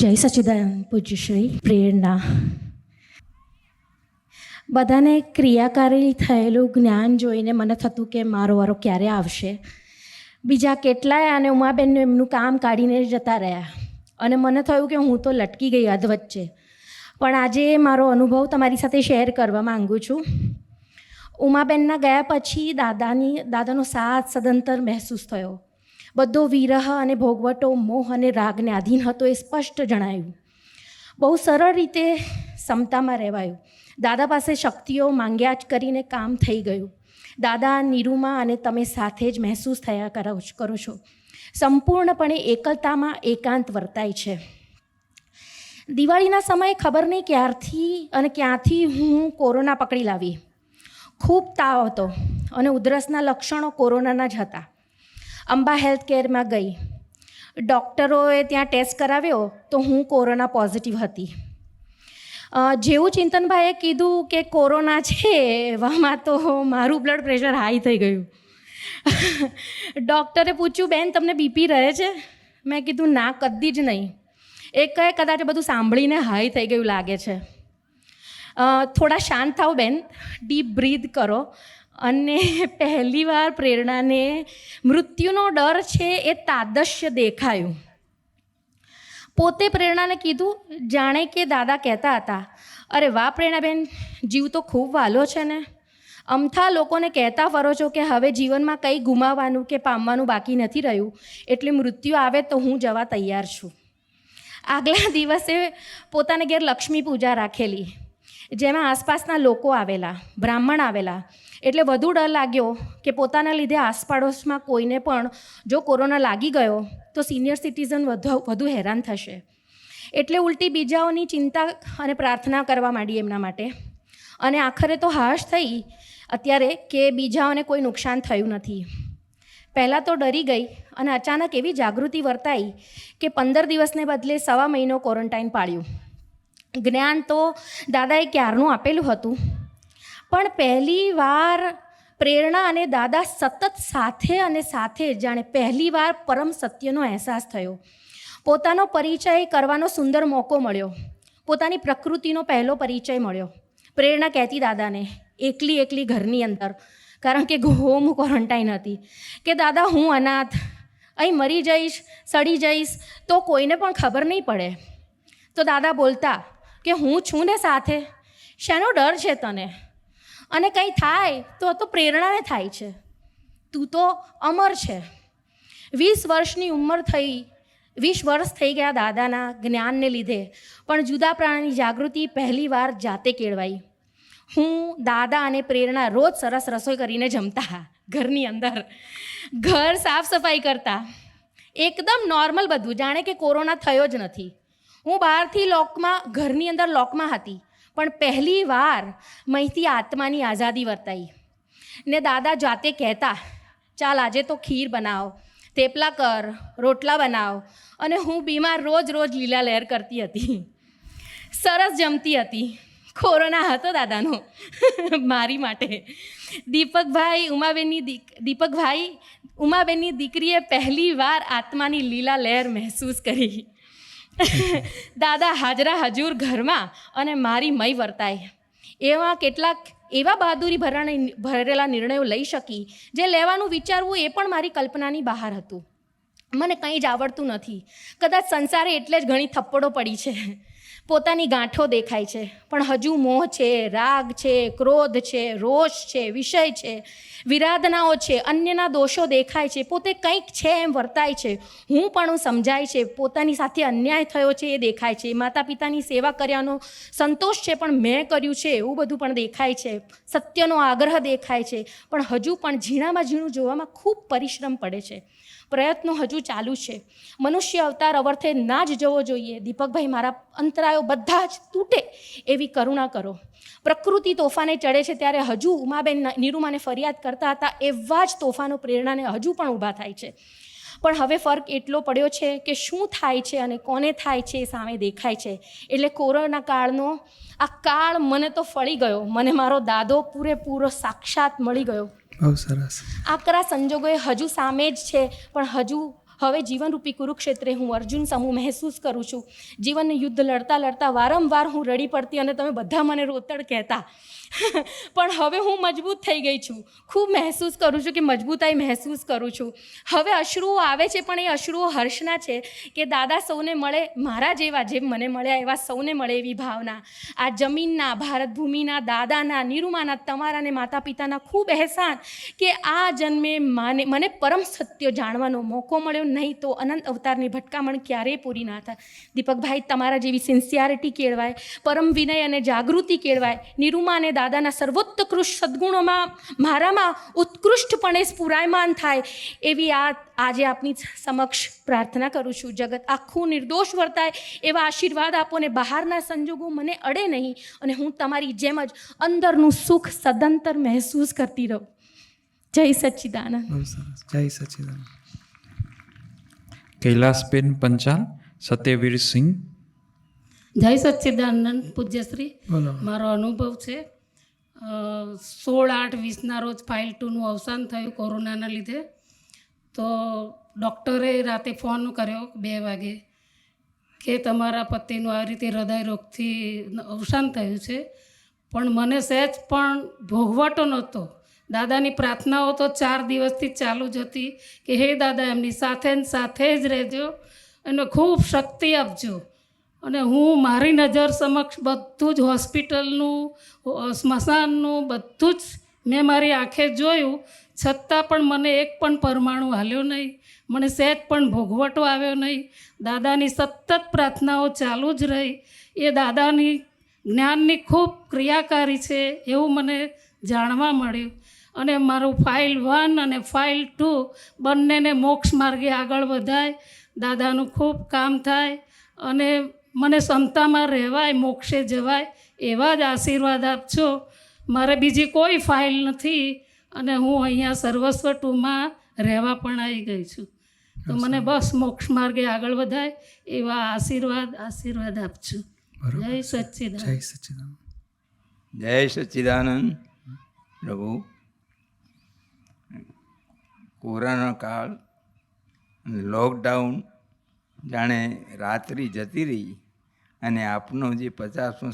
જય સચ્ચિદાનંદ પૂજ્યશ્રી પ્રેરણા. બધાને ક્રિયાકારી થયેલું જ્ઞાન જોઈને મને થતું કે મારો વારો ક્યારે આવશે. બીજા કેટલાય અને ઉમાબેનનું એમનું કામ કાઢીને જતા રહ્યા અને મને થયું કે હું તો લટકી ગઈ અધવચ્ચે. પણ આજે મારો અનુભવ તમારી સાથે શેર કરવા માગું છું. ઉમાબેનના ગયા પછી દાદાનો સાથ સદંતર મહેસૂસ થયો. બધો વિરહ અને ભોગવટો મોહ અને રાગને આધીન હતો એ સ્પષ્ટ જણાયું. બહુ સરળ રીતે ક્ષમતામાં રહેવાયું. દાદા પાસે શક્તિઓ માંગ્યા જ કરીને કામ થઈ ગયું. દાદા નિરૂમા અને તમે સાથે જ મહેસૂસ થયા કરો છો. સંપૂર્ણપણે એકલતામાં એકાંત વર્તાય છે. દિવાળીના સમયે ખબર નહીં ક્યાંથી હું કોરોના પકડી લાવી. ખૂબ તાવ હતો અને ઉધરસના લક્ષણો કોરોનાના જ હતા. અંબા હેલ્થ કેરમાં ગઈ. ડૉક્ટરોએ ત્યાં ટેસ્ટ કરાવ્યો તો હું કોરોના પોઝિટિવ હતી. જેવું ચિંતનભાઈએ કીધું કે કોરોના છે એવામાં તો મારું બ્લડ પ્રેશર હાઈ થઈ ગયું. ડૉક્ટરે પૂછ્યું, બેન તમને બીપી રહે છે? મેં કીધું ના, કદી જ નહીં. એ કહે કદાચ બધું સાંભળીને હાઈ થઈ ગયું લાગે છે. થોડા શાંત થાઓ બેન, ડીપ બ્રીથ કરો. અને પહેલીવાર પ્રેરણાને મૃત્યુનો ડર છે એ તાદશ્ય દેખાયું. પોતે પ્રેરણાને કીધું જાણે કે દાદા કહેતા હતા, અરે વાહ પ્રેરણાબેન, જીવ તો ખૂબ વાલો છે ને. અમથા લોકોને કહેતા ફરો છો કે હવે જીવનમાં કંઈ ગુમાવવાનું કે પામવાનું બાકી નથી રહ્યું, એટલે મૃત્યુ આવે તો હું જવા તૈયાર છું. આગલા દિવસે પોતાને ઘેર લક્ષ્મી પૂજા રાખેલી, જેમાં આસપાસના લોકો આવેલા, બ્રાહ્મણ આવેલા. એટલે વધુ ડર લાગ્યો કે પોતાના લીધે આસપાડોશમાં કોઈને પણ જો કોરોના લાગી ગયો તો સિનિયર સિટીઝન વધુ હેરાન થશે. એટલે ઉલટી બીજાઓની ચિંતા અને પ્રાર્થના કરવા માંડી એમના માટે. અને આખરે તો હાશ થઈ અત્યારે કે બીજાઓને કોઈ નુકસાન થયું નથી. પહેલાં તો ડરી ગઈ અને અચાનક એવી જાગૃતિ વર્તાઈ કે 15 દિવસને બદલે 1.5 મહિનો ક્વોરન્ટાઇન પાડ્યું. જ્ઞાન તો દાદાએ ક્યારનું આપેલું હતું, પણ પહેલી વાર પ્રેરણા અને દાદા સતત સાથે જાણે પહેલીવાર પરમ સત્યનો અહેસાસ થયો. પોતાનો પરિચય કરવાનો સુંદર મોકો મળ્યો. પોતાની પ્રકૃતિનો પહેલો પરિચય મળ્યો. પ્રેરણા કહેતી દાદાને એકલી ઘરની અંદર, કારણ કે હોમ ક્વોરન્ટાઇન હતી, કે દાદા હું અનાથ, અહીં મરી જઈશ, સડી જઈશ તો કોઈને પણ ખબર નહીં પડે. તો દાદા બોલતા કે હું છું ને સાથે, શેનો ડર છે તને? અને કંઈ થાય તો પ્રેરણાને થાય છે, તું તો અમર છે. 20 વર્ષની ઉંમર થઈ, 20 વર્ષ થઈ ગયા દાદાના જ્ઞાનને લીધે, પણ જુદા પ્રાણીની જાગૃતિ પહેલીવાર જાતે કેળવાઈ. હું, દાદા અને પ્રેરણા રોજ સરસ રસોઈ કરીને જમતા ઘરની અંદર, ઘર સાફ સફાઈ કરતા, એકદમ નોર્મલ બધું, જાણે કે કોરોના થયો જ નથી. હું બહારથી ઘરની અંદર લોકમાં હતી, પણ પહેલી વાર મહીથી આત્માની આઝાદી વર્તાઈ. ને દાદા જાતે કહેતા, ચાલ આજે તો ખીર બનાવ, થેપલા કર, રોટલા બનાવ. અને હું બીમાર રોજ લીલા લહેર કરતી હતી, સરસ જમતી હતી. કોરોના હતો દાદાનો મારી માટે. દીપકભાઈ ઉમાબેનની દીકરીએ પહેલી વાર આત્માની લીલા લહેર મહેસૂસ કરી. દાદા હાજરા હજુર ઘરમાં અને મારી મય વર્તાય. કેટલાક એવા બહાદુરી ભરેલા નિર્ણયો લઈ શકી જે લેવાનું વિચારવું એ પણ મારી કલ્પનાની બહાર હતું. મને કંઈ જ આવડતું નથી. કદાચ સંસારે એટલે જ ઘણી થપ્પડો પડી છે. પોતાની ગાંઠો દેખાય છે, પણ હજુ મોહ છે, રાગ છે, ક્રોધ છે, રોષ છે, વિષય છે, વિરાધનાઓ છે, અન્યના દોષો દેખાય છે. પોતે કંઈક છે એમ વર્તાય છે. હું પણ સમજાય છે. પોતાની સાથે અન્યાય થયો છે એ દેખાય છે. માતા પિતાની સેવા કર્યાનો સંતોષ છે, પણ મેં કર્યું છે એવું બધું પણ દેખાય છે. સત્યનો આગ્રહ દેખાય છે, પણ હજુ પણ ઝીણામાં ઝીણું જોવામાં ખૂબ પરિશ્રમ પડે છે. પ્રયત્નો હજુ ચાલુ છે. મનુષ્ય અવતાર અવર્થે ના જ જવો જોઈએ. દીપકભાઈ, મારા અંતરાયો બધા જ તૂટે એવી કરુણા કરો. પ્રકૃતિ તોફાને ચડે છે ત્યારે હજુ ઉમાબેન નિરૂમાને ફરિયાદ કરતા હતા એવા જ તોફાનો પ્રેરણાને હજુ પણ ઊભા થાય છે. પણ હવે ફરક એટલો પડ્યો છે કે શું થાય છે અને કોને થાય છે એ સામે દેખાય છે. એટલે કોરોના કાળનો આ કાળ મને તો ફળી ગયો. મને મારો દાદો પૂરેપૂરો સાક્ષાત મળી ગયો. બહુ સરસ. આકરા સંજોગોએ હજુ સામે જ છે, પણ હજુ હવે જીવનરૂપી કુરુક્ષેત્રે હું અર્જુન સમૂહ મહેસૂસ કરું છું. જીવનનું યુદ્ધ લડતા લડતા વારંવાર હું રડી પડતી અને તમે બધા મને રોતડ કહેતા. પણ હવે હું મજબૂત થઈ ગઈ છું. ખૂબ મહેસૂસ કરું છું કે મજબૂતાઈ મહેસૂસ કરું છું. હવે અશ્રુઓ આવે છે પણ એ અશ્રુઓ હર્ષના છે કે દાદા સૌને મળે, મારા જેવા જેમ મને મળ્યા એવા સૌને મળે એવી ભાવના. આ જમીનના, ભારત ભૂમિના, દાદાના, નિરૂમાના, તમારા ને માતા પિતાના ખૂબ અહેસાન કે આ જન્મે મને પરમ સત્ય જાણવાનો મોકો મળ્યો, નહીં તો અનંત અવતારની ભટકામણ ક્યારેય પૂરી ના થાય. દીપકભાઈ, તમારા જેવી સિન્સિયારિટી કેળવાય, પરમ વિનય અને જાગૃતિ કેળવાય. નિરૂમા અને દાદાના સર્વોત્કૃષ્ટ સદ્ગુણોમાં મારામાં ઉત્કૃષ્ટપણે સ્ફુરાયમાન થાય એવી આજે આપની સમક્ષ પ્રાર્થના કરું છું. જગત આખું નિર્દોષ વર્તાય એવા આશીર્વાદ આપો ને બહારના સંજોગો મને અડે નહીં અને હું તમારી જેમ જ અંદરનું સુખ સદંતર મહેસૂસ કરતી રહું. જય સચ્ચિદાનંદ. જય સચ્ચિદાનંદ. કૈલાસબેન પંચાલ, સત્યવીર સિંહ. જય સચ્ચિદાનંદ પૂજ્યશ્રી. મારો અનુભવ છે 16/8/20 રોજ ફાઇલ 2નું અવસાન થયું કોરોનાના લીધે. તો ડૉક્ટરે રાતે ફોન કર્યો 2 વાગે કે તમારા પતિનું આ રીતે હૃદયરોગથી અવસાન થયું છે. પણ મને સહેજ પણ ભોગવટો નહોતો. દાદાની પ્રાર્થનાઓ તો 4 દિવસથી ચાલુ જ હતી કે હે દાદા એમની સાથે ને સાથે જ રહેજો અને ખૂબ શક્તિ આપજો. અને હું મારી નજર સમક્ષ બધું જ હોસ્પિટલનું, સ્મશાનનું બધું જ મેં મારી આંખે જોયું, છતાં પણ મને એક પણ પરમાણુ હાલ્યો નહીં, મને સહેજ પણ ભોગવટો આવ્યો નહીં. દાદાની સતત પ્રાર્થનાઓ ચાલુ જ રહી. એ દાદાની જ્ઞાનની ખૂબ ક્રિયાકારી છે એવું મને જાણવા મળ્યું. અને મારું ફાઇલ 1 અને ફાઇલ 2 બંનેને મોક્ષ માર્ગે આગળ વધાય, દાદાનું ખૂબ કામ થાય અને મને ક્ષમતામાં રહેવાય, મોક્ષે જવાય એવા જ આશીર્વાદ આપજો. મારે બીજી કોઈ ફાઇલ નથી અને હું અહીંયા સર્વસ્વ 2માં રહેવા પણ આવી ગઈ છું. તો મને બસ મોક્ષ માર્ગે આગળ વધાય એવા આશીર્વાદ આપજો. જય સચ્ચિદાનંદ. જય સચ્ચિદાનંદ. જય સચ્ચિદાનંદ. પ્રભુ, કોરોના કાળ, લોકડાઉન, જાણે રાત્રિ જતી રહી અને આપનો જે 50મો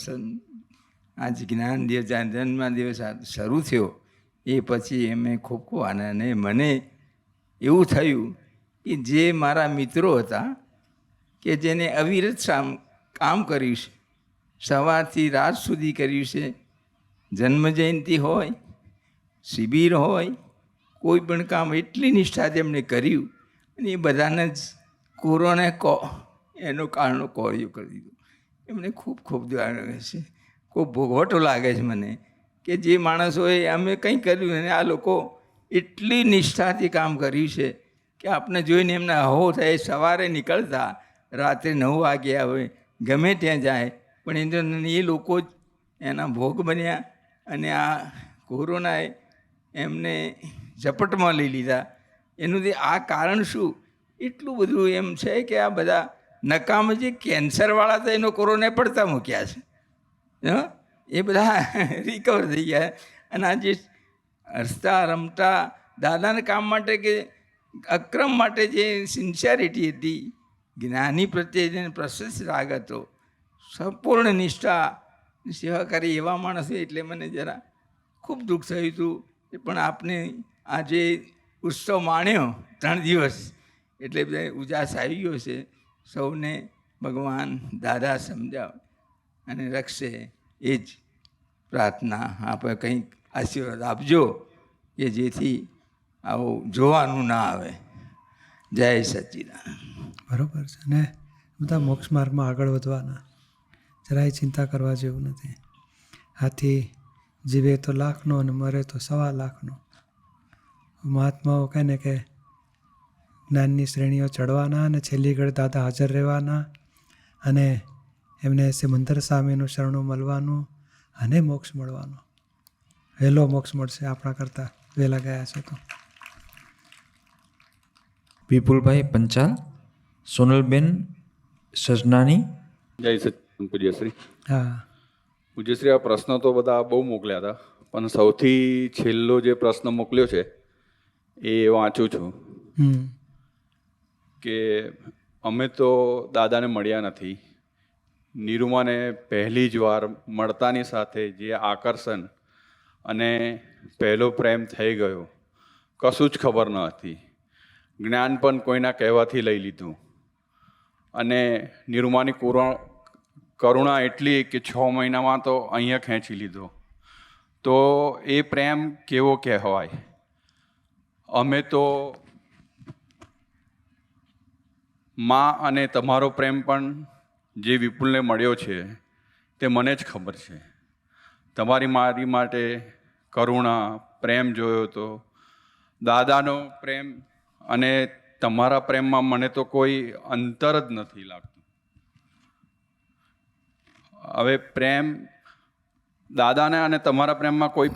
આજ જ્ઞાન દિવસ જન્મદિવસ શરૂ થયો એ પછી એમે ખૂબ ખૂબ આનંદ. અને મને એવું થયું કે જે મારા મિત્રો હતા કે જેને અવિરત કામ કર્યું છે, સવારથી રાત સુધી કર્યું છે, જન્મજયંતિ હોય, શિબિર હોય, કોઈ પણ કામ એટલી નિષ્ઠાથી એમણે કર્યું અને એ બધાને જ કોરોના એનો કારણો કોળિયો કરી દીધો. એમને ખૂબ ખૂબ દ્વાર લાગે છે, ખૂબ ભોગવટો લાગે છે મને કે જે માણસોએ અમે કંઈ કર્યું અને આ લોકો એટલી નિષ્ઠાથી કામ કર્યું છે કે આપણે જોઈને એમના હો થાય. સવારે નીકળતા રાત્રે 9 વાગે આવે, ગમે ત્યાં જાય, પણ એ લોકો જ એના ભોગ બન્યા અને આ કોરોનાએ એમને ઝપટમાં લઈ લીધા. એનું આ કારણ શું? એટલું બધું એમ છે કે આ બધા નકામ જે કેન્સરવાળા તો એનો કોરોના પડતા મૂક્યા છે, એ બધા રિકવર થઈ ગયા. અને આ જે હસતા રમતા દાદાના કામ માટે કે અક્રમ માટે જે સિન્સિયરિટી હતી, જ્ઞાની પ્રત્યે જેને પ્રશસ્ત રાગ હતો, સંપૂર્ણ નિષ્ઠા સેવા કરી એવા માણસો, એટલે મને જરા ખૂબ દુઃખ થયું હતું. પણ આપને આજે ઉત્સવ માણ્યો 3 દિવસ એટલે બધા ઉજાસ આવી ગયો છે. સૌને ભગવાન દાદા સમજાવે અને રક્ષે એ જ પ્રાર્થના. આપણે કંઈક આશીર્વાદ આપજો કે જેથી આવું જોવાનું ના આવે. જય સચ્ચિદાનંદ. બરાબર છે ને, બધા મોક્ષ માર્ગમાં આગળ વધવાના, જરાય ચિંતા કરવા જેવું નથી. હાથી જીવે તો 1,00,000નો અને મરે તો 1,25,00,000નો. મહાત્માઓ કહે ને કે જ્ઞાનની શ્રેણીઓ ચડવાના અને છેલ્લી ઘડી દાદા હાજર રહેવાના અને એમને સિમંદર સ્વામીનું શરણું મળવાનું અને મોક્ષ મળવાનો. વહેલો મોક્ષ મળશે આપણા કરતાં વહેલા ગયા છે તો. વિપુલભાઈ પંચાલ, સોનલબેન સજનાની. જય સચ્ચિદાનંદ પૂજ્યશ્રી. હા પૂજ્યશ્રી, આ પ્રશ્ન તો બધા બહુ મોકલ્યા હતા, પણ સૌથી છેલ્લો જે પ્રશ્ન મોકલ્યો છે એ વાંચું છું કે અમે તો દાદાને મળ્યા નથી. નિરૂમાને પહેલી જ વાર મળતાની સાથે જે આકર્ષણ અને પહેલો પ્રેમ થઈ ગયો, કશું જ ખબર ન હતી. જ્ઞાન પણ કોઈના કહેવાથી લઈ લીધું. અને નિરૂમાની કરુણા એટલી કે 6 મહિનામાં તો અહીંયા ખેંચી લીધો. તો એ પ્રેમ કેવો કહેવાય. અમે તો માં અને તમારો પ્રેમ પણ જે વિપુલને મળ્યો છે તે મને જ ખબર છે. તમારી મારી માટે કરુણા પ્રેમ જોયો તો દાદાનો પ્રેમ અને તમારા પ્રેમમાં મને તો કોઈ અંતર જ નથી લાગતું. હવે પ્રેમ દાદાને અને તમારા પ્રેમમાં કોઈ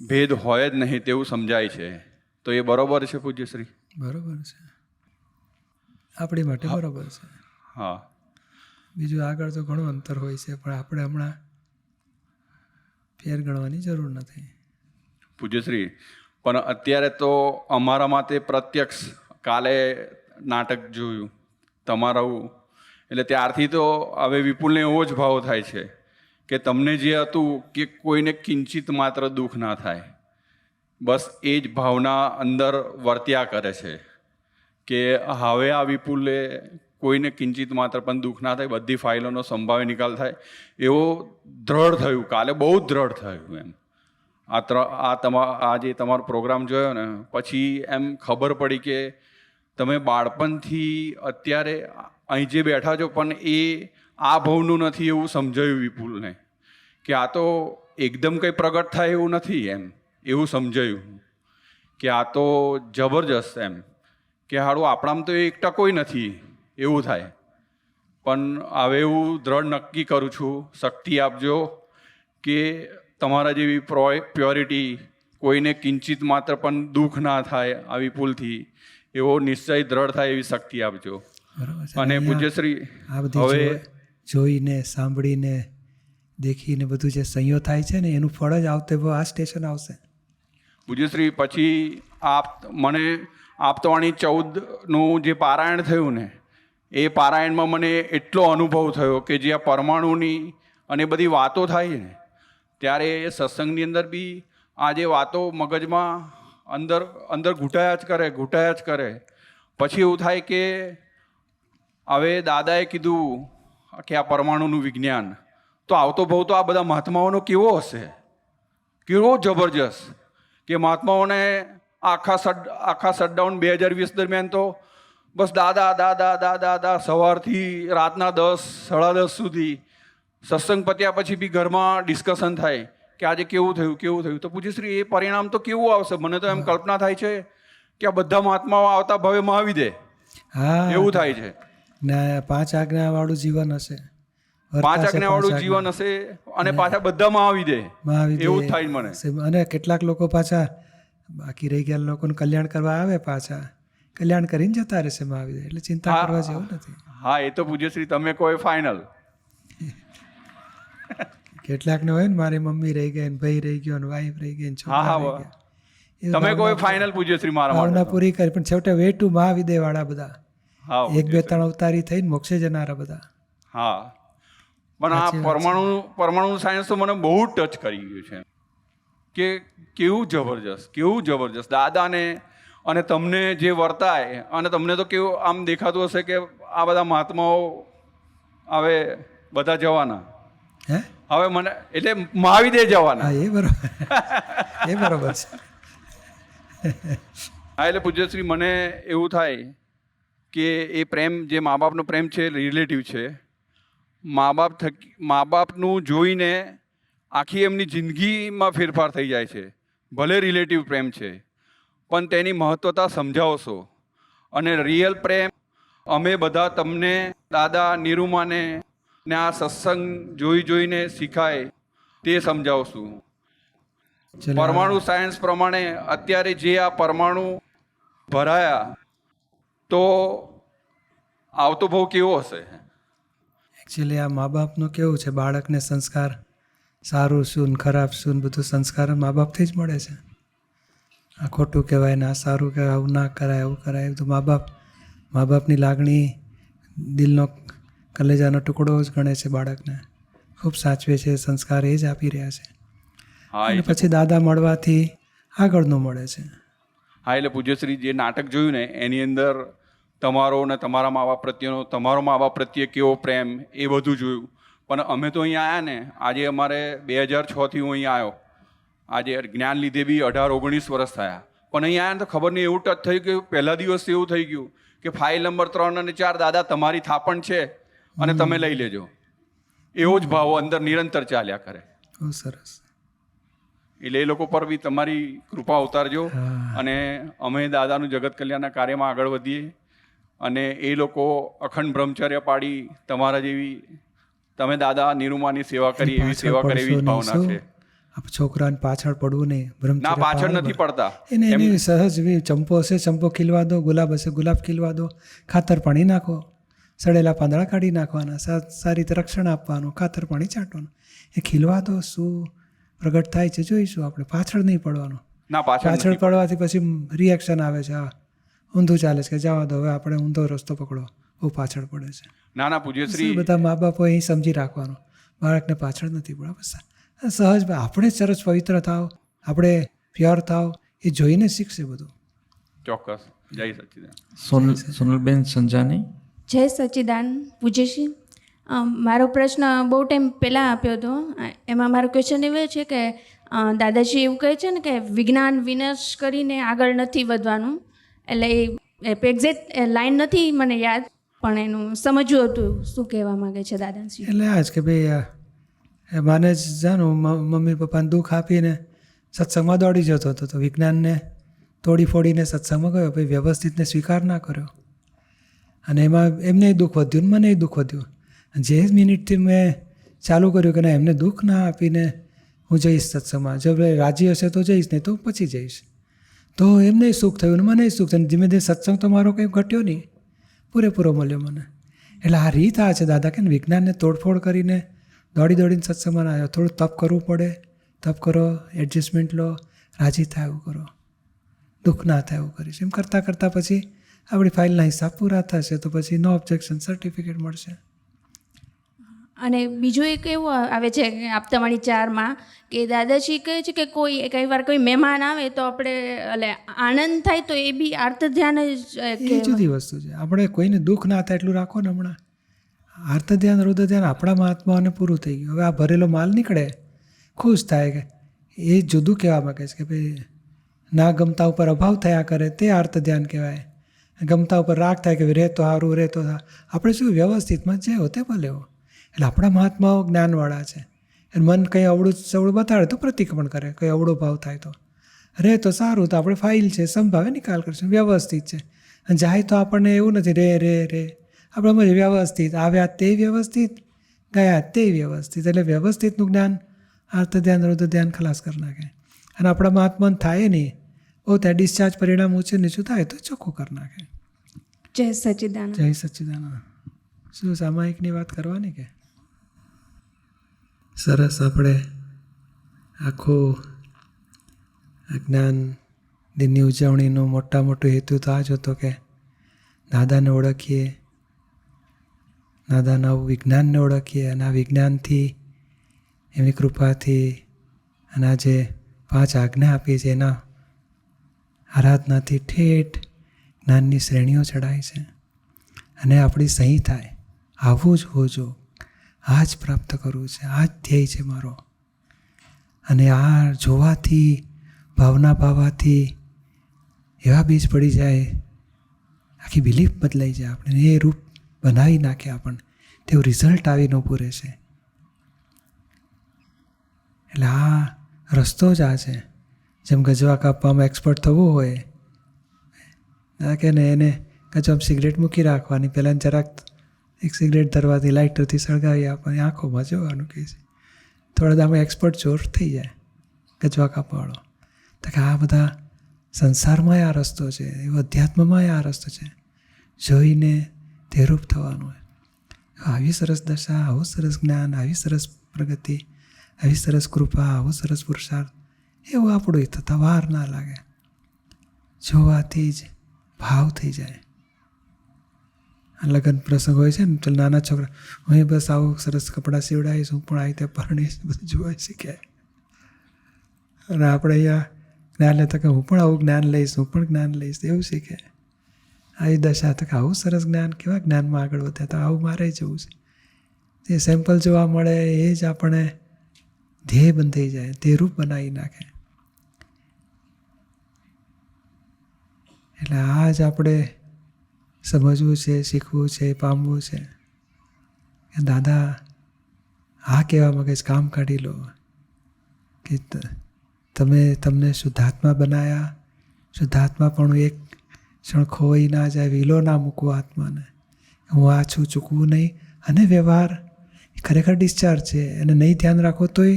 ભેદ હોય જ નહીં તેવું સમજાય છે. તો એ બરોબર છે પૂજ્યશ્રી? બરોબર છે, આપણી માટે બરોબર છે. હા. બીજું આગળ તો ઘણું અંતર હોય છે, પણ આપણે હમણાં ફેર ગણવાની જરૂર નથી. પૂજ્યશ્રી, પણ અત્યારે તો અમારા માટે પ્રત્યક્ષ કાલે નાટક જોયું તમારું, એટલે ત્યારથી તો હવે વિપુલને એવો જ ભાવ થાય છે કે તમને જે હતું કે કોઈને કિંચિત માત્ર દુઃખ ના થાય, બસ એ જ ભાવના અંદર વર્ત્યા કરે છે કે હવે આ વિપુલે કોઈને કિંચિત માત્ર પણ દુઃખ ના થાય, બધી ફાઇલોનો સંભાવ્ય નિકાલ થાય એવો દ્રઢ થયું. કાલે બહુ જ દ્રઢ થયું. એમ આ જે તમારો પ્રોગ્રામ જોયો ને પછી એમ ખબર પડી કે તમે બાળપણથી અત્યારે અહીં જે બેઠા છો પણ એ આ ભાવનું નથી એવું સમજાયું વિપુલને, કે આ તો એકદમ કંઈ પ્રગટ થાય એવું નથી. એવું સમજાયું કે આ તો જબરજસ્ત, એમ કે હાડું આપણામાં તો 1% નથી એવું થાય. પણ હવે એવું દ્રઢ નક્કી કરું છું, શક્તિ આપજો કે તમારા જેવી પ્યોરિટી, કોઈને કિંચિત માત્ર પણ દુઃખ ના થાય આ વિપુલથી, એવો નિશ્ચય દ્રઢ થાય એવી શક્તિ આપજો. અને પૂજ્યશ્રી, આ બધી જોઈને સાંભળીને દેખીને બધું જે સંયો થાય છે ને એનું ફળ જ આવતે આ સ્ટેશન આવશે. પૂજ્યશ્રી, પછી આપતવાણી 14નું જે પારાયણ થયું ને એ પારાયણમાં મને એટલો અનુભવ થયો કે જે આ પરમાણુની અને બધી વાતો થાય ને ત્યારે એ સત્સંગની અંદર બી આ જે વાતો મગજમાં અંદર ઘૂંટાયા જ કરે. પછી એવું થાય કે હવે દાદાએ કીધું કે આ પરમાણુનું વિજ્ઞાન તો આવતો ભાવ તો આ બધા મહાત્માઓનો કેવો હશે, કેવો જબરજસ્ત, કે મહાત્માઓને આખા શટડાઉન 2020 દરમિયાન તો બસ દાદા સવારથી રાતના 10, 10:30 સુધી સત્સંગ પત્યા પછી બી ઘરમાં ડિસ્કશન થાય કે આજે કેવું થયું. તો પૂજ્યશ્રી, એ પરિણામ તો કેવું આવશે? મને તો એમ કલ્પના થાય છે કે આ બધા મહાત્માઓ આવતા ભવે મહાવી દે એવું થાય છે. ને 5 આજ્ઞાવાળું જીવન હશે, 5 આજ્ઞાવાળું જીવન હશે અને પાછા બધામાં આવી દે એવું થાય મને. અને કેટલાક લોકો પાછા બાકી રહી ગયા લોકોનું કલ્યાણ કરવા આવે, પાછા કલ્યાણ કરીને જતા રહેશે મહાવીર. એટલે ચિંતા કરવા જેવું નથી. હા, એ તો પૂજ્યશ્રી તમે કોઈ ફાઇનલ. કેટલાકને હોય ને મારી મમ્મી રહી ગઈ, ભાઈ રહી ગયો, વાઈફ રહી ગઈ, છોકરા રહી ગયા, તમે કોઈ ફાઇનલ પૂજ્યશ્રી મારા ભાવના પૂરી કરી. પણ છેવટે વે ટુ મહાવિદય વાળા બધા 1, 2, 3 અવતારી થઈને મોક્ષે જનારા બધા. હા, પણ આ પરમાણુ સાયન્સ તો મને બહુ ટચ કરી ગયું છે કે કેવું જબરજસ્ત દાદાને અને તમને જે વર્તાય. અને તમને તો કેવું આમ દેખાતું હશે કે આ બધા મહાત્માઓ હવે બધા જવાના, હવે મને એટલે મહાવિદે જવાના. એ બરોબર છે. હા, એટલે પૂજ્યશ્રી મને એવું થાય કે એ પ્રેમ જે મા બાપનો પ્રેમ છે રિલેટિવ છે. મા બાપનું જોઈને આખી એમની જિંદગીમાં ફેરફાર થઈ જાય છે. ભલે રિલેટિવ પ્રેમ છે પણ તેની મહત્વતા સમજાવશો. અને રિયલ પ્રેમ અમે બધા તમને દાદા નિરૂમાને ને આ સત્સંગ જોઈને શીખાય તે સમજાવશું. પરમાણુ સાયન્સ પ્રમાણે અત્યારે જે આ પરમાણુ ભરાયા તો આવતો ભાવ કેવો હશે? એકચ્યુઅલી આ મા બાપનું કેવું છે, બાળકને સંસ્કાર સારું શું ખરાબ શું બધું સંસ્કાર મા બાપથી જ મળે છે. આ ખોટું કહેવાય ને આ સારું કહેવાય, આવું ના કરાય, આવું કરાય, બધું મા બાપ મા બાપની લાગણી દિલનો કલેજાનો ટુકડો જ ગણે છે બાળકને, ખૂબ સાચવે છે, સંસ્કાર એ જ આપી રહ્યા છે. હા અને એટલે પછી દાદા મળવાથી આગળનું મળે છે. હા એટલે પૂજ્યશ્રી જે નાટક જોયું ને એની અંદર તમારો ને તમારા મા બાપ પ્રત્યેનો, તમારો મા બાપ પ્રત્યે કેવો પ્રેમ, એ બધું જોયું. પણ અમે તો અહીંયા આવ્યા ને, આજે અમારે 2006થી હું અહીંયા આવ્યો, આજે જ્ઞાન લીધે બી 18-19 વર્ષ થયા. પણ અહીંયા આવ્યા ને તો ખબર નહીં એવું ટચ થયું કે પહેલા દિવસ એવું થઈ ગયું કે ફાઇલ નંબર 3 અને 4 દાદા તમારી થાપણ છે અને તમે લઈ લેજો. એવો જ ભાવ અંદર નિરંતર ચાલ્યા કરે. બહુ સરસ. એટલે એ લોકો પર બી તમારી કૃપા ઉતારજો અને અમે દાદાનું જગત કલ્યાણના કાર્યમાં આગળ વધીએ અને એ લોકો અખંડ બ્રહ્મચર્ય પાડી તમારા જેવી, તમે દાદા નિરૂમાની સેવા કરી એવી સેવા કરે એવી જ ભાવના છે. છોકરાને પાછળ પડવું નહીં, ના પાછળ નથી પડતા. એને એની સહજ ચંપો હશે ચંપો ખીલવા દો, ગુલાબ હશે ગુલાબ ખીલવા દો, ખાતર પાણી નાખો, સડેલા પાંદડા કાઢી નાખવાના, સારી રીતે રક્ષણ આપવાનું, ખાતર પાણી છાંટવાનું, એ ખીલવા દો. શું પ્રગટ થાય છે જોઈશું આપણે, પાછળ નહીં પડવાનું. ના પાછળ પડવાથી પછી રિએક્શન આવે છે, હા ઊંધું ચાલે છે કે જવા દો હવે આપણે ઊંધો રસ્તો પકડો, બહુ પાછળ પડે છે. ના ના પૂજ્યશ્રી, બધા મા બાપો અહીં સમજી રાખવાનું, બાળકને પાછળ નથી પડવા, બસ સહજ આપણે સરસ પવિત્ર થાવ, આપણે પ્યોર થાવ, એ જોઈને શીખશે બધું. ચોક્કસ. જય સચ્ચિદાનંદ. સોનલબેન સંજાની. જય સચ્ચિદાન પૂજ્યશ્રી. મારો પ્રશ્ન બહુ ટાઈમ પહેલાં આપ્યો હતો. એમાં મારો ક્વેશ્ચન એવો છે કે દાદાજી એવું કહે છે ને કે વિજ્ઞાન વિનાશ કરીને આગળ નથી વધવાનું, એટલે એ એક્ઝેક્ટ લાઈન નથી મને યાદ, પણ એનું સમજવું હતું શું કહેવા માગે છે દાદાજી. એટલે આ જ કે ભાઈ માને જ જાણું મમ્મી પપ્પાને દુઃખ આપીને સત્સંગમાં દોડી જતો હતો, તો વિજ્ઞાનને તોડી ફોડીને સત્સંગમાં ગયો, ભાઈ વ્યવસ્થિતને સ્વીકાર ના કર્યો અને એમાં એમને દુઃખ વધ્યું ને મને દુઃખ વધ્યું. જે મિનિટથી મેં ચાલુ કર્યું કે ના એમને દુઃખ ના આપીને હું જઈશ સત્સંગમાં, જો રાજી હશે તો જઈશ, નહીં તો પછી જઈશ, તો એમને સુખ થયું ને મને સુખ થયું. ધીમે ધીમે સત્સંગ તો મારો કંઈ ઘટ્યો નહીં, પૂરેપૂરો મળ્યો મને. એટલે આ રીત આ છે દાદા કે વિજ્ઞાનને તોડફોડ કરીને દોડીને સત્સંગમાં આવ્યો. થોડું તપ કરવું પડે, તપ કરો, એડજસ્ટમેન્ટ લો, રાજી થાય એવું કરો, દુઃખ ના થાય એવું કરીશ. એમ કરતાં કરતાં પછી આપણી ફાઇલના હિસાબ પૂરા થશે, તો પછી નો ઓબ્જેક્શન સર્ટિફિકેટ મળશે. અને બીજું એક એવું આવે છે કે આપતાવાણી 4માં કે દાદાજી કહે છે કે કઈ વાર કોઈ મહેમાન આવે તો આપણે એટલે આનંદ થાય તો એ બી આર્ત ધ્યાન જ એ જુદી વસ્તુ છે. આપણે કોઈને દુઃખ ના થાય એટલું રાખો ને. હમણાં આર્ત ધ્યાન રુદ્ર ધ્યાન આપણા મહાત્માઓને પૂરું થઈ ગયું. હવે આ ભરેલો માલ નીકળે, ખુશ થાય કે એ જુદું કહેવા માગે છે કે ભાઈ ના ગમતા ઉપર અભાવ થયા કરે તે આર્ત ધ્યાન કહેવાય. ગમતા ઉપર રાગ થાય કે રહેતો સારું રહેતો આપણે શું વ્યવસ્થિતમાં જે હો તે ભલે હો. એટલે આપણા મહાત્માઓ જ્ઞાનવાળા છે. મન કંઈ અવળું સવળું બતાડે તો પ્રતિક્રમણ કરે, કંઈ અવળો ભાવ થાય તો રહે તો સારું, તો આપણે ફાઇલ છે સંભાવે નિકાલ કરીશું, વ્યવસ્થિત છે. અને જાય તો આપણને એવું નથી રે આપણે વ્યવસ્થિત આવ્યા તે વ્યવસ્થિત, ગયા તે વ્યવસ્થિત. એટલે વ્યવસ્થિતનું જ્ઞાન આર્ત ધ્યાન રુદ્ર ધ્યાન ખલાસ કરી નાખે. અને આપણા મહાત્માને થાય નહીં, બહુ ત્યાં ડિસ્ચાર્જ પરિણામ ઊંચું નીચું થાય તો ચોખ્ખું કરી નાખે. જય સચ્ચિદાનંદ. જય સચ્ચિદાનંદ. શું સામાયિકની વાત કરવાની કે સરસ. આપણે આખું જ્ઞાન દિનની ઉજવણીનો મોટો હેતુ તો આ જ હતો કે દાદાને ઓળખીએ, દાદાના વિજ્ઞાનને ઓળખીએ, અને આ વિજ્ઞાનથી એમની કૃપાથી અને આ જે 5 આજ્ઞા આપી છે એના આરાધનાથી ઠેઠ જ્ઞાનની શ્રેણીઓ ચડાય છે. અને આપણી સહી થાય, આવું જ હોજો, આ જ પ્રાપ્ત કરવું છે, આ જ ધ્યેય છે મારો. અને આ જોવાથી, ભાવના ભાવવાથી એવા બીજ પડી જાય, આખી બિલીફ બદલાઈ જાય, આપણે એ રૂપ બનાવી નાખે આપણને, તેવું રિઝલ્ટ આવીને ઊભું રહેશે. એટલે આ રસ્તો જ આ છે. જેમ ગજવા કાપવામાં એક્સપર્ટ થવું હોય કે ને એને કચો સિગરેટ મૂકી રાખવાની, પહેલાં જરાક એક સિગરેટ ધરવાથી લાઇટરથી સળગાવી આપવાની, આંખોમાં જોવાનું કહે છે. થોડા દામાં એક્સપર્ટ ચોર થઈ જાય ગજવા કાપવાવાળો. તો કે આ બધા સંસારમાં આ રસ્તો છે, એવો અધ્યાત્મમાં આ રસ્તો છે, જોઈને તે રૂપ થવાનું. આવી સરસ દશા, આવું સરસ જ્ઞાન, આવી સરસ પ્રગતિ, આવી સરસ કૃપા, આવો સરસ પુરુષાર્થ, એવું આપણું થતાં વાર ના લાગે. જોવાથી જ ભાવ થઈ જાય. લગ્ન પ્રસંગ હોય છે ને, ચાલ નાના છોકરા, હું બસ આવું સરસ કપડાં સીવડાવીશ, હું પણ આવી રીતે પરણીશ, બધું જોવા શીખ્યા. અને આપણે અહીંયા જ્ઞાન લેતા કે હું પણ આવું જ્ઞાન લઈશ, હું પણ જ્ઞાન લઈશ, એવું શીખે. આવી દશા તો કે આવું સરસ જ્ઞાન, કેવા જ્ઞાનમાં આગળ વધે, તો આવું મારે જવું છે. જે સેમ્પલ જોવા મળે એ જ આપણે ધ્યેય બંધાઈ જાય, તે રૂપ બનાવી નાખે. એટલે આ જ આપણે સમજવું છે, શીખવું છે, પામવું છે. કે દાદા આ કહેવા માંગે છે, કામ કાઢી લો કે તમને શુદ્ધાત્મા બનાયા. શુદ્ધાત્મા પણ એક ક્ષણ ખોઈ ના જાય, વિલો ના મૂકવો આત્માને. હું આ છું, ચૂકવું નહીં. અને વ્યવહાર ખરેખર ડિસ્ચાર્જ છે, એને નહીં ધ્યાન રાખો તોય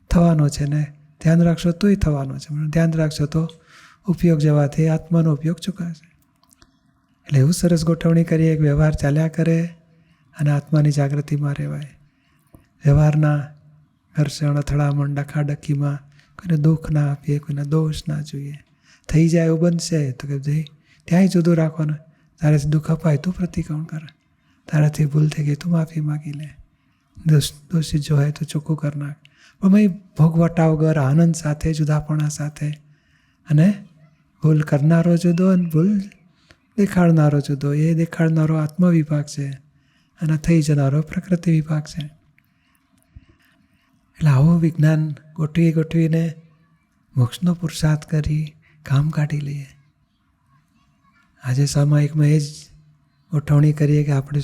થવાનો છે, ને ધ્યાન રાખશો તોય થવાનો છે. ધ્યાન રાખશો તો ઉપયોગ જવાથી આત્માનો ઉપયોગ ચૂકાશે. એટલે એવું સરસ ગોઠવણી કરીએ કે વ્યવહાર ચાલ્યા કરે અને આત્માની જાગૃતિમાં રહેવાય. વ્યવહારના ઘર્ષણ, અથડામણ, ડખાડખીમાં કોઈને દુઃખ ના આપીએ, કોઈને દોષ ના જોઈએ. થઈ જાય એવું બનશે તો કે ભાઈ ત્યાંય જુદું રાખવાનું. તારેથી દુઃખ અપાય તું પ્રતિક્રમણ કર, તારાથી ભૂલ થઈ ગઈ તું માફી માગી લે, દોષિત જો હોય તો ચોખ્ખું કર નાખ. પણ ભાઈ ભોગવટા વગર આનંદ સાથે, જુદાપણા સાથે. અને ભૂલ કરનારો જુદો અને ભૂલ દેખાડનારો જુદો. એ દેખાડનારો આત્મવિભાગ છે અને થઈ જનારો પ્રકૃતિ વિભાગ છે. એટલે આવું વિજ્ઞાન ગોઠવીને મોક્ષનો પુરુષાર્થ કરી કામ કાઢી લઈએ. આજે સામાયિકમાં એ જ ગોઠવણી કરીએ કે આપણે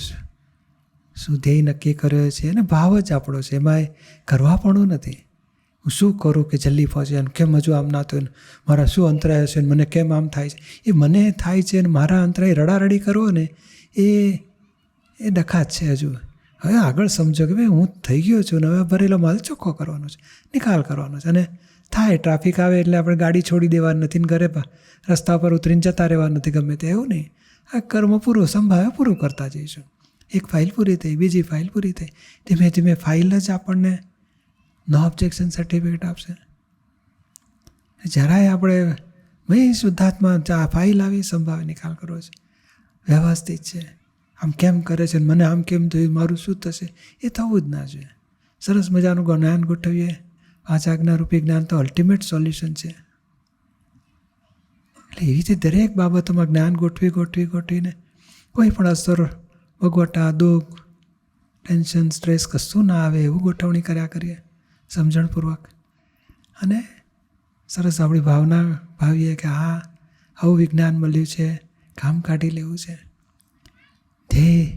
શું ધ્યેય નક્કી કર્યો છે અને ભાવ જ આપણો છે. એમાં કરવા પણ નથી. હું શું કરું કે જલ્દી પહોંચે, અને કેમ હજુ આમ ના થયું, મારા શું અંતરાય હશે, મને કેમ આમ થાય છે. એ મને થાય છે અને મારા અંતરાય રડારડી કરવો ને એ ડખા જ છે. હજુ હવે આગળ સમજો કે ભાઈ હું થઈ ગયો છું ને હવે ભરેલો માલ ચોખ્ખો કરવાનો છે, નિકાલ કરવાનો છે. અને થાય ટ્રાફિક આવે એટલે આપણે ગાડી છોડી દેવાની નથી ને ઘરે રસ્તા પર ઉતરીને જતા રહેવાનું નથી, ગમે તે એવું નહીં. આ કર્મ પૂરું સંભાવે પૂરું કરતા જઈશું. એક ફાઇલ પૂરી થઈ, બીજી ફાઇલ પૂરી થઈ. ધીમે ધીમે ફાઇલ જ આપણને નો ઓબ્જેક્શન સર્ટિફિકેટ આપશે. જરાય આપણે ભાઈ શુદ્ધાત્મા ફાઇલ આવી સંભાવે નિકાલ કરવો છે, વ્યવસ્થિત છે, આમ કેમ કરે છે, મને આમ કેમ થયું, મારું શું થશે, એ થવું જ ના જોઈએ. સરસ મજાનું જ્ઞાન ગોઠવીએ. 5 આજ્ઞારૂપી જ્ઞાન તો અલ્ટિમેટ સોલ્યુશન છે. એટલે એવી રીતે દરેક બાબતોમાં જ્ઞાન ગોઠવીને કોઈ પણ અસર, ભોગવટા, દુઃખ, ટેન્શન, સ્ટ્રેસ કશું ના આવે એવું ગોઠવણી કર્યા કરીએ સમજણપૂર્વક. અને સરસ આપણી ભાવના ભાવીએ કે હા આવું વિજ્ઞાન મળ્યું છે, કામ કાઢી લેવું છે. ધ્યેય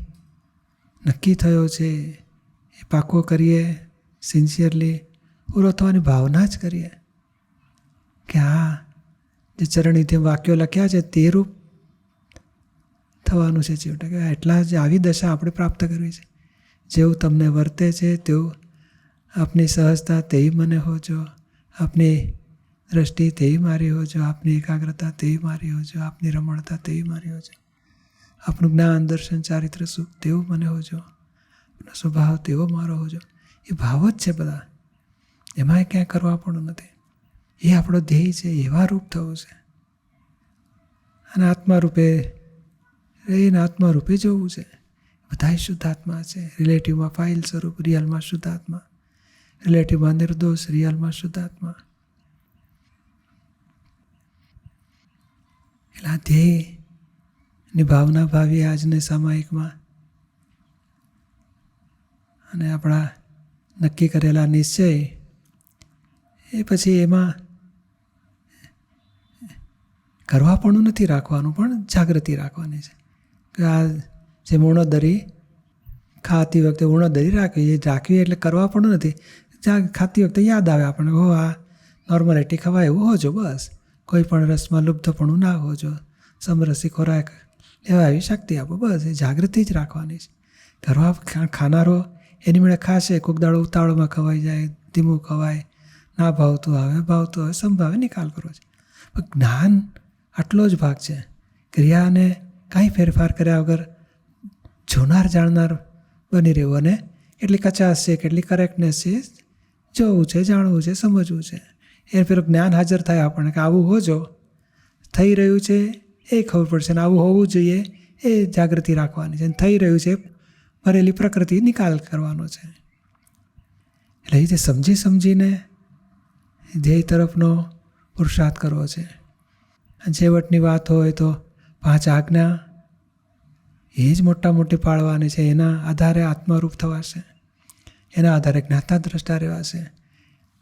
નક્કી થયો છે એ પાકો કરીએ, સિન્સિયરલી પૂરો થવાની ભાવના જ કરીએ કે હા જે ચરણીથી વાક્યો લખ્યા છે તે રૂપ થવાનું છે છેવટે. કે એટલા જ આવી દશા આપણે પ્રાપ્ત કરવી છે. જેવું તમને વર્તે છે તેવું આપની સહજતા તેવી મને હોજો, આપની દ્રષ્ટિ તેવી મારી હોજો, આપની એકાગ્રતા તેવી મારી હોજો, આપની રમણતા તેવી મારી હોજો, આપનું જ્ઞાન, દર્શન, ચારિત્ર, સુખ તેવું મને હોજો, આપનો સ્વભાવ તેવો મારો હોજો. એ ભાવ જ છે બધા, એમાં ક્યાંય કરવા પણ નથી. એ આપણો ધ્યેય છે, એવા રૂપ થવું છે. અને આત્મા રૂપે રહીને આત્મા રૂપે જોવું છે. બધા શુદ્ધાત્મા છે. રિલેટિવમાં ફાઇલ સ્વરૂપ, રિયલમાં શુદ્ધાત્મા. રિલેટિવમાં નિર્દોષ, રિયલમાં શુદ્ધાત્મા. એટલે આ ધ્યેયની ભાવના ભાવીએ આજને સામાયિકમાં. અને આપણા નક્કી કરેલા નિશ્ચય એ પછી એમાં કરવા પણ નથી રાખવાનું, પણ જાગૃતિ રાખવાની છે. કે આ જે ઉણોદરી ખાતી વખતે ઉણોદરી રાખવી, એ રાખવી એટલે કરવા પણ નથી. ખાતી વખતે યાદ આવે આપણને, હો આ નોર્માલિટી ખવાય એવું હોજો, બસ. કોઈ પણ રસમાં લુપ્તપણું ના હોજો, સમરસી ખોરાક લેવા એવી શક્તિ આપો, બસ. એ જાગૃતિ જ રાખવાની છે. કરવા ખાનારો એની મેળે ખાશે, કોઈક દાડો ઉતાવળમાં ખવાઈ જાય, ધીમું ખવાય, ના ભાવતું આવે, ભાવતું આવે, સંભાવે નિકાલ કરવો છે. પણ જ્ઞાન આટલો જ ભાગ છે. ક્રિયાને કાંઈ ફેરફાર કર્યા વગર જોનાર જાણનાર બની રહેવું. અને કેટલી કચાશ છે, કેટલી કરેક્ટનેસ છે, જોવું છે, જાણવું છે, સમજવું છે. એ પેલું જ્ઞાન હાજર થાય આપણને કે આવું હોજો, થઈ રહ્યું છે એ ખબર પડશે, ને આવું હોવું જોઈએ એ જાગૃતિ રાખવાની છે. થઈ રહ્યું છે ભરેલી પ્રકૃતિ નિકાલ કરવાનો છે. એટલે એ રીતે સમજી સમજીને ધ્યેય તરફનો પુરુષાર્થ કરવો છે. અને છેવટની વાત હોય તો 5 આજ્ઞા એ જ મોટી પાળવાની છે. એના આધારે આત્મરૂપ થવાશે, એના આધારે જ્ઞાતા દ્રષ્ટા રહેવાશે.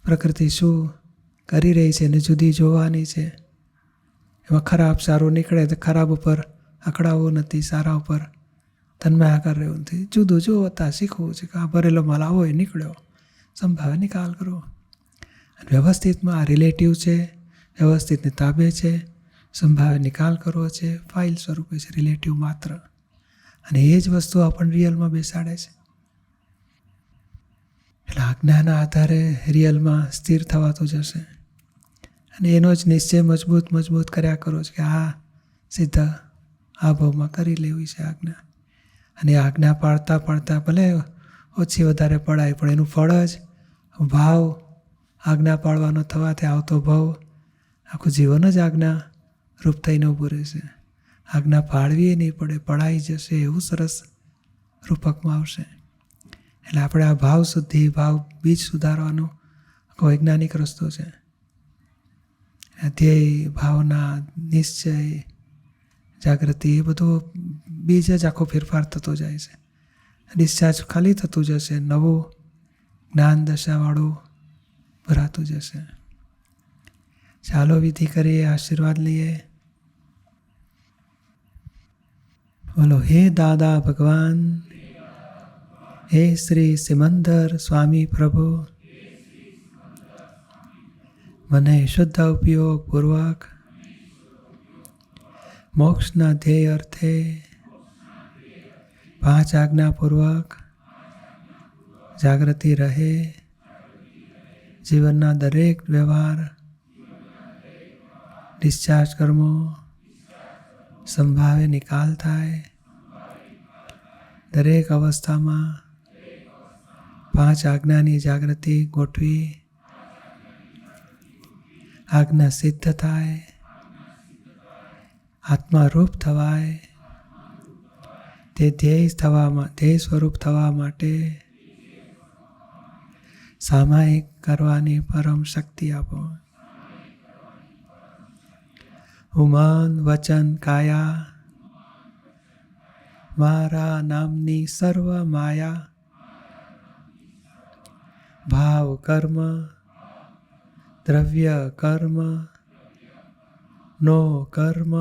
પ્રકૃતિ શું કરી રહી છે એને જુદી જોવાની છે. એમાં ખરાબ સારું નીકળે તો ખરાબ ઉપર અકળાવવું નથી, સારા ઉપર તન્માયાકાર રહેવું નથી. જુદું જોતા શીખવું છે કે આ ભરેલો માલ આવો એ નીકળ્યો, સંભાવે નિકાલ કરવો. અને વ્યવસ્થિતમાં આ રિલેટિવ છે, વ્યવસ્થિતને તાબે છે, સંભાવે નિકાલ કરવો છે, ફાઇલ સ્વરૂપે છે રિલેટિવ માત્ર. અને એ જ વસ્તુ આપણને રિયલમાં બેસાડે છે. એટલે આજ્ઞાના આધારે રિયલમાં સ્થિર થવાતું જશે. અને એનો જ નિશ્ચય મજબૂત કર્યા કરો છે કે આ સીધા આ ભાવમાં કરી લેવી છે આજ્ઞા. અને આજ્ઞા પાળતા ભલે ઓછી વધારે પડાય, પણ એનું ફળ જ ભાવ આજ્ઞા પાળવાનો થવાથી આવતો ભાવ આખું જીવન જ આજ્ઞા રૂપ થઈને ઊભું રહેશે. આજ્ઞા પાળવી નહીં પડે, પડાઈ જશે, એવું સરસ રૂપકમાં આવશે. એટલે આપણે આ ભાવ શુદ્ધિ, ભાવ બીજ સુધારવાનો આખો વૈજ્ઞાનિક રસ્તો છે. ધ્યેય, ભાવના, નિશ્ચય, જાગૃતિ એ બધું બીજ જ આખો ફેરફાર થતો જાય છે. ડિસ્ચાર્જ ખાલી થતું જશે, નવું જ્ઞાન દશાવાળું ભરાતું જશે. ચાલો વિધિ કરીએ, આશીર્વાદ લઈએ. બોલો, હે દાદા ભગવાન, હે શ્રી સિમંદર સ્વામી પ્રભુ, મને શુદ્ધ ઉપયોગ પૂર્વક મોક્ષના ધ્યેય અર્થે 5 આજ્ઞાપૂર્વક જાગૃતિ રહે, જીવનના દરેક વ્યવહાર, ડિસ્ચાર્જ કર્મો સંભાવે નિકાલ થાય. દરેક અવસ્થામાં 5 આજ્ઞાની જાગૃતિ ગોઠવી આજ્ઞા સિદ્ધ થાય, આત્મારૂપ થવાય, તે ધ્યેય સ્વરૂપ થવા માટે સામાયિક કરવાની પરમ શક્તિ આપો. મન વચન કાયા મારા નામની સર્વ માયા, ભાવ કર્મ દ્રવ્ય કર્મ નો કર્મ,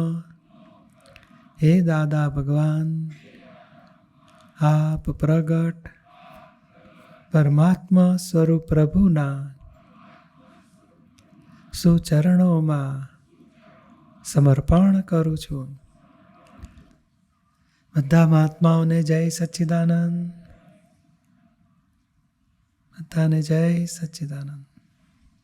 હે દાદા ભગવાન, આપ પ્રગટ પરમાત્મા સ્વરૂપ પ્રભુના સુચરણોમાં સમર્પણ કરું છું. બધા મહાત્માઓને જય સચ્ચિદાનંદ. બધાને જય સચ્ચિદાનંદ.